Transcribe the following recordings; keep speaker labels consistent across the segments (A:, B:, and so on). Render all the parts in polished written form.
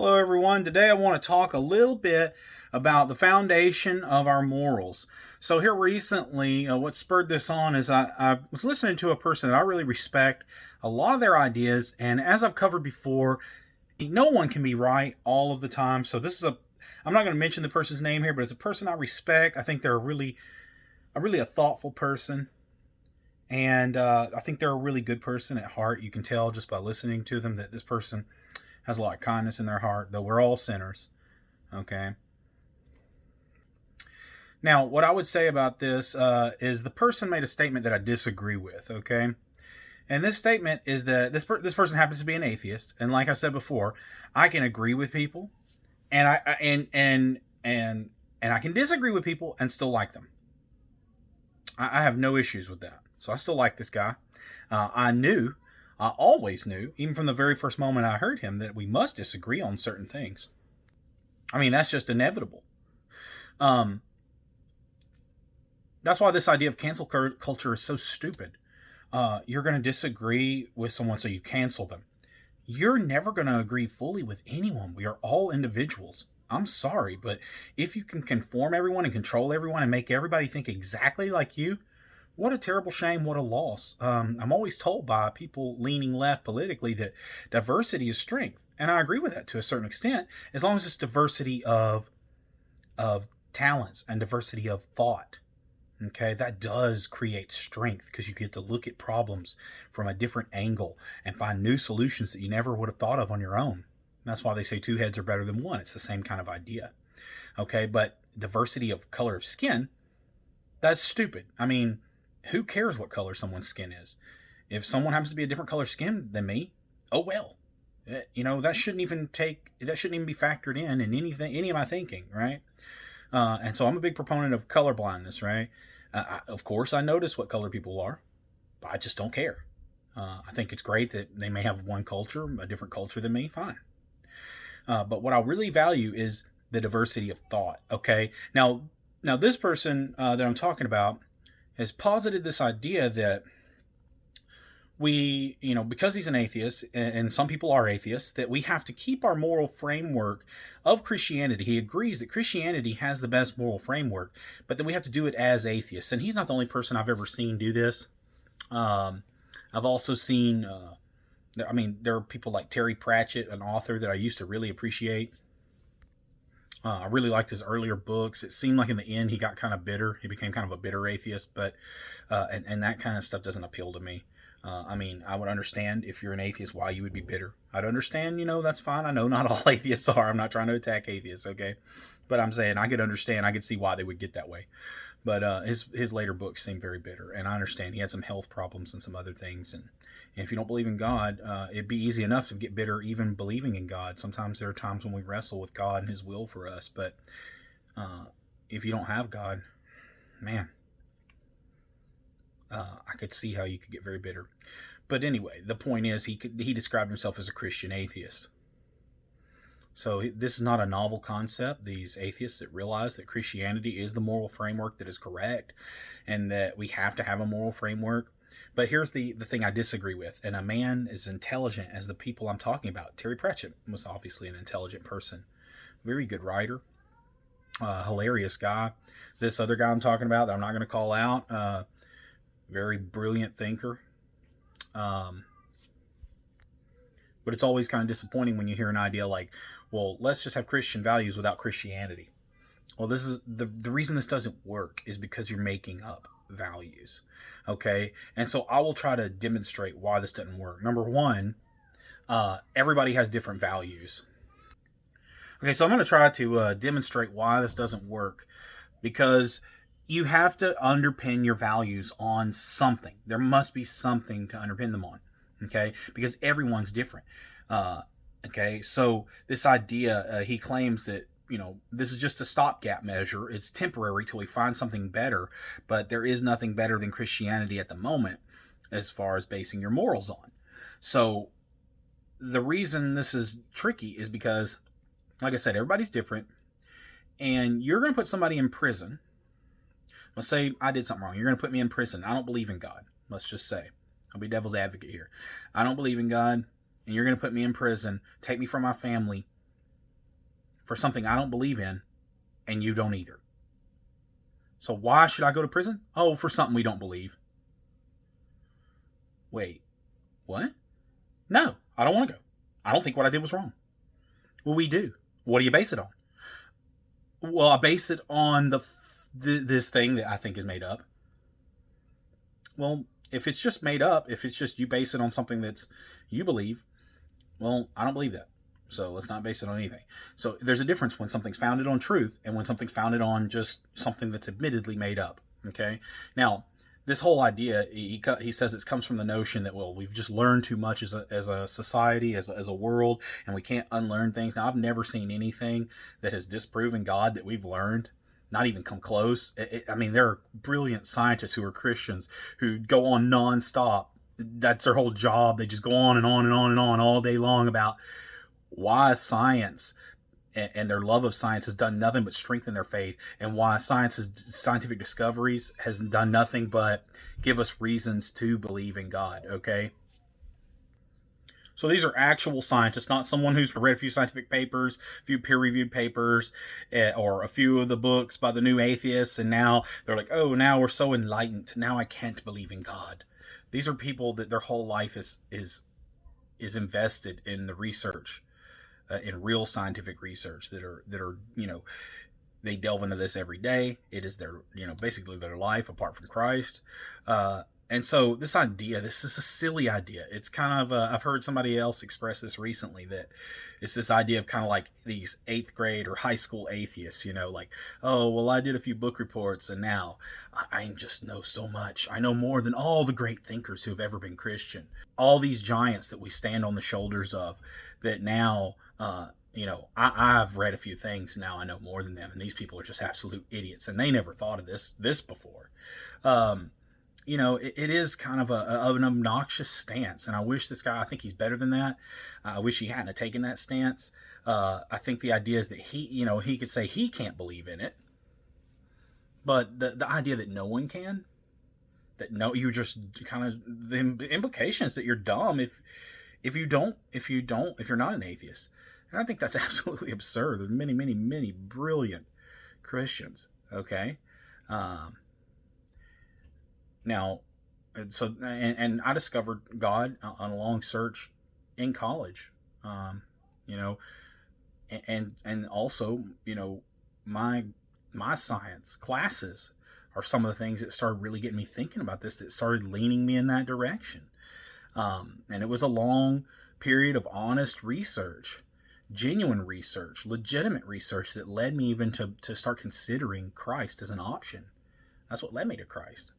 A: Hello, everyone. Today I want to talk a little bit about the foundation of our morals. So, here recently, what spurred this on is I was listening to a person that I really respect a lot of their ideas, and as I've covered before, no one can be right all of the time. So, I'm not going to mention the person's name here, but it's a person I respect. I think they're a thoughtful person. And I think they're a really good person at heart. You can tell just by listening to them that this person has a lot of kindness in their heart, though we're all sinners. Okay. Now, what I would say about this is the person made a statement that I disagree with. Okay. And this statement is that this person happens to be an atheist, and like I said before, I can agree with people, and I can disagree with people and still like them. I have no issues with that. So I still like this guy. I always knew, even from the very first moment I heard him, that we must disagree on certain things. I mean, that's just inevitable. That's why this idea of cancel culture is so stupid. You're going to disagree with someone, so you cancel them. You're never going to agree fully with anyone. We are all individuals. I'm sorry, but if you can conform everyone and control everyone and make everybody think exactly like you, what a terrible shame, what a loss. I'm always told by people leaning left politically that diversity is strength. And I agree with that to a certain extent, as long as it's diversity of talents and diversity of thought. Okay, that does create strength because you get to look at problems from a different angle and find new solutions that you never would have thought of on your own. That's why they say two heads are better than one. It's the same kind of idea. Okay, but diversity of color of skin, that's stupid. I mean, who cares what color someone's skin is? If someone happens to be a different color skin than me, oh well. That shouldn't even be factored in any of my thinking, right? And so I'm a big proponent of color blindness, right? Of course, I notice what color people are, but I just don't care. I think it's great that they may have a different culture than me, fine. But what I really value is the diversity of thought, okay? Now this person that I'm talking about has posited this idea that we, because he's an atheist, and some people are atheists, that we have to keep our moral framework of Christianity. He agrees that Christianity has the best moral framework, but that we have to do it as atheists. And he's not the only person I've ever seen do this. I've also seen, there are people like Terry Pratchett, an author that I used to really appreciate. I really liked his earlier books. It seemed like in the end he got kind of bitter. He became kind of a bitter atheist, but and that kind of stuff doesn't appeal to me. I would understand if you're an atheist why you would be bitter. I'd understand, that's fine. I know not all atheists are. I'm not trying to attack atheists, okay? But I'm saying I could see why they would get that way. But his later books seem very bitter, and I understand he had some health problems and some other things. And if you don't believe in God, it'd be easy enough to get bitter even believing in God. Sometimes there are times when we wrestle with God and His will for us. But if you don't have God, man, I could see how you could get very bitter. But anyway, the point is he described himself as a Christian atheist. So this is not a novel concept. These atheists that realize that Christianity is the moral framework that is correct and that we have to have a moral framework. But here's the thing I disagree with. And a man as intelligent as the people I'm talking about, Terry Pratchett was obviously an intelligent person. Very good writer. Hilarious guy. This other guy I'm talking about that I'm not going to call out, very brilliant thinker. But it's always kind of disappointing when you hear an idea like, well, let's just have Christian values without Christianity. Well, this is the reason this doesn't work is because you're making up values. Okay? And so I will try to demonstrate why this doesn't work. Number one, everybody has different values. Okay, so I'm going to try to demonstrate why this doesn't work, because you have to underpin your values on something. There must be something to underpin them on. Okay, because everyone's different. Okay, so this idea, he claims that, this is just a stopgap measure. It's temporary till we find something better, but there is nothing better than Christianity at the moment as far as basing your morals on. So the reason this is tricky is because, like I said, everybody's different, and you're going to put somebody in prison. Let's say I did something wrong. You're going to put me in prison. I don't believe in God. Let's just say. I'll be devil's advocate here. I don't believe in God, and you're going to put me in prison, take me from my family, for something I don't believe in, and you don't either. So why should I go to prison? Oh, for something we don't believe. Wait, what? No, I don't want to go. I don't think what I did was wrong. Well, we do. What do you base it on? Well, I base it on this thing that I think is made up. Well, if it's just made up, if it's just you base it on something that's you believe, well, I don't believe that. So let's not base it on anything. So there's a difference when something's founded on truth and when something's founded on just something that's admittedly made up. Okay? Now, this whole idea, he says it comes from the notion that, well, we've just learned too much as a society, as a world, and we can't unlearn things. Now, I've never seen anything that has disproven God that we've learned. Not even come close. I mean, there are brilliant scientists who are Christians who go on nonstop. That's their whole job. They just go on and on and on and on all day long about why science and their love of science has done nothing but strengthen their faith, and why scientific discoveries has done nothing but give us reasons to believe in God. Okay. So these are actual scientists, not someone who's read a few scientific papers, a few peer-reviewed papers, or a few of the books by the new atheists, and now they're like, oh, now we're so enlightened. Now I can't believe in God. These are people that their whole life is invested in the research, in real scientific research that are they delve into this every day. It is their basically their life apart from Christ. And so this is a silly idea. It's kind of, I've heard somebody else express this recently, that it's this idea of kind of like these 8th grade or high school atheists, like, oh, well, I did a few book reports and now I just know so much. I know more than all the great thinkers who have ever been Christian. All these giants that we stand on the shoulders of, that now, I've read a few things, now I know more than them. And these people are just absolute idiots. And they never thought of this before. It is kind of an obnoxious stance, and I wish this guy, I think he's better than that. I wish he hadn't taken that stance. I think the idea is that he could say he can't believe in it, but the idea that no one can, you just kind of, the implication is that you're dumb if you're not an atheist. And I think that's absolutely absurd. There's many, many, many brilliant Christians. Okay. Now, and I discovered God on a long search in college, and also, my science classes are some of the things that started really getting me thinking about this, that started leaning me in that direction. And it was a long period of honest research, genuine research, legitimate research that led me even to start considering Christ as an option. That's what led me to Christ.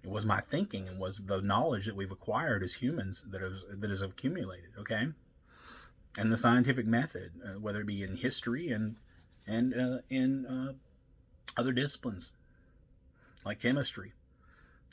A: It was my thinking and was the knowledge that we've acquired as humans that has accumulated, okay? And the scientific method, whether it be in history and in other disciplines like chemistry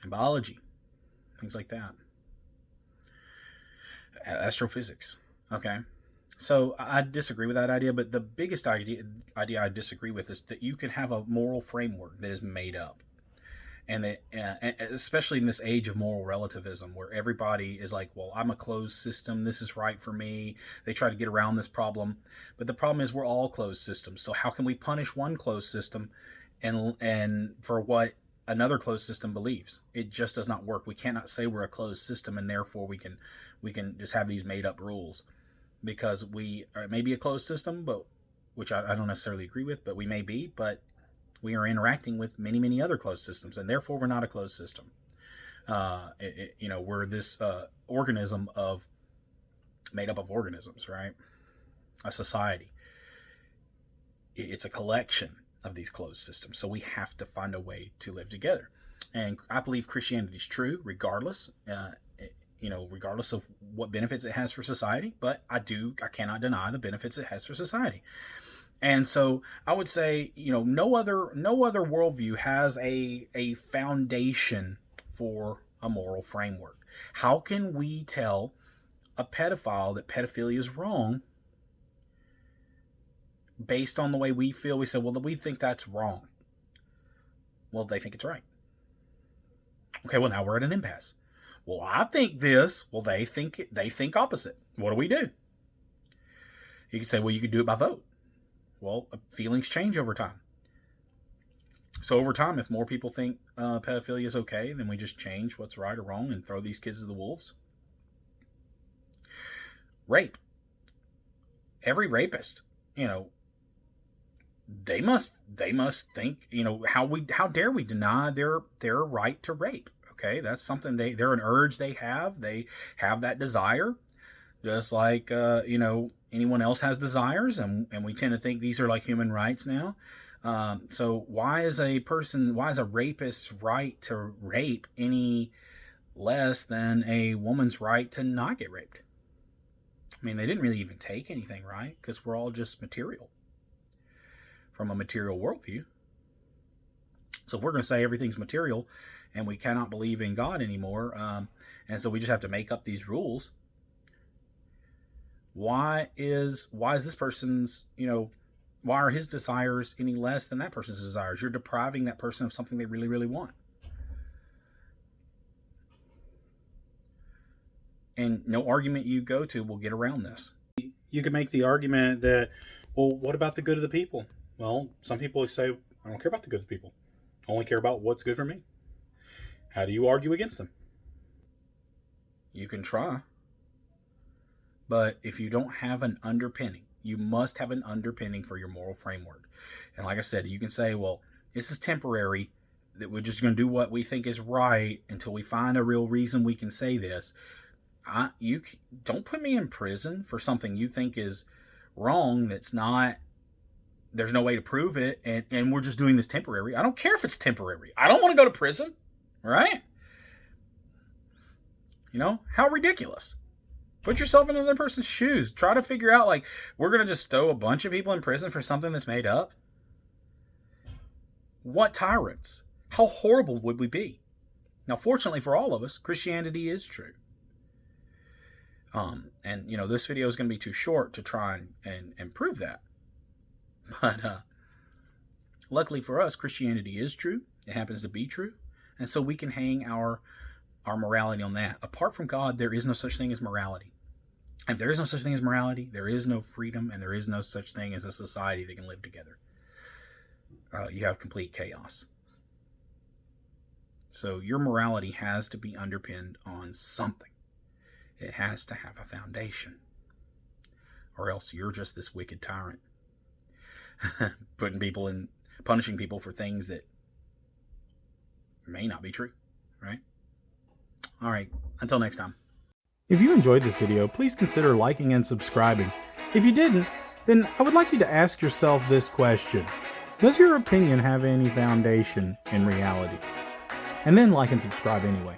A: and biology, things like that. Astrophysics, okay? So I disagree with that idea, but the biggest idea I disagree with is that you can have a moral framework that is made up. And especially in this age of moral relativism, where everybody is like, well, I'm a closed system, this is right for me. They try to get around this problem. But the problem is we're all closed systems. So how can we punish one closed system and for what another closed system believes? It just does not work. We cannot say we're a closed system and therefore we can just have these made up rules, because we may be a closed system, but which I don't necessarily agree with, but we may be, but we are interacting with many, many other closed systems, and therefore we're not a closed system. We're this organism made up of organisms, right? A society. It's a collection of these closed systems, so we have to find a way to live together. And I believe Christianity is true, regardless of what benefits it has for society. But I cannot deny the benefits it has for society. And so I would say, no other worldview has a foundation for a moral framework. How can we tell a pedophile that pedophilia is wrong based on the way we feel? We say, well, we think that's wrong. Well, they think it's right. Okay, well, now we're at an impasse. Well, I think this. Well, they think opposite. What do? You can say, well, you could do it by vote. Well, feelings change over time. So over time, if more people think pedophilia is okay, then we just change what's right or wrong and throw these kids to the wolves. Rape. Every rapist, they must think, how dare we deny their right to rape? Okay, that's something they're an urge they have. They have that desire, just like anyone else has desires, and we tend to think these are like human rights now. So why is a rapist's right to rape any less than a woman's right to not get raped? I mean, they didn't really even take anything, right? Because we're all just material from a material worldview. So if we're going to say everything's material and we cannot believe in God anymore, and so we just have to make up these rules, why is this person's, why are his desires any less than that person's desires? You're depriving that person of something they really, really want. And no argument you go to will get around this. You can make the argument that, well, what about the good of the people? Well, some people say, I don't care about the good of the people. I only care about what's good for me. How do you argue against them? You can try. But if you don't have an underpinning, you must have an underpinning for your moral framework. And like I said, you can say, well, this is temporary, that we're just going to do what we think is right until we find a real reason we can say this. You don't put me in prison for something you think is wrong. That's not, there's no way to prove it. And we're just doing this temporary. I don't care if it's temporary. I don't want to go to prison. Right? How ridiculous. Put yourself in another person's shoes. Try to figure out, we're going to just throw a bunch of people in prison for something that's made up. What tyrants. How horrible would we be? Now, fortunately for all of us, Christianity is true. And this video is going to be too short to try and prove that. But luckily for us, Christianity is true. It happens to be true. And so we can hang our morality on that. Apart from God, there is no such thing as morality. If there is no such thing as morality, there is no freedom, and there is no such thing as a society that can live together. You have complete chaos. So your morality has to be underpinned on something. It has to have a foundation. Or else you're just this wicked tyrant. Punishing people for things that may not be true. Right? All right. Until next time. If you enjoyed this video, please consider liking and subscribing. If you didn't, then I would like you to ask yourself this question. Does your opinion have any foundation in reality? And then like and subscribe anyway.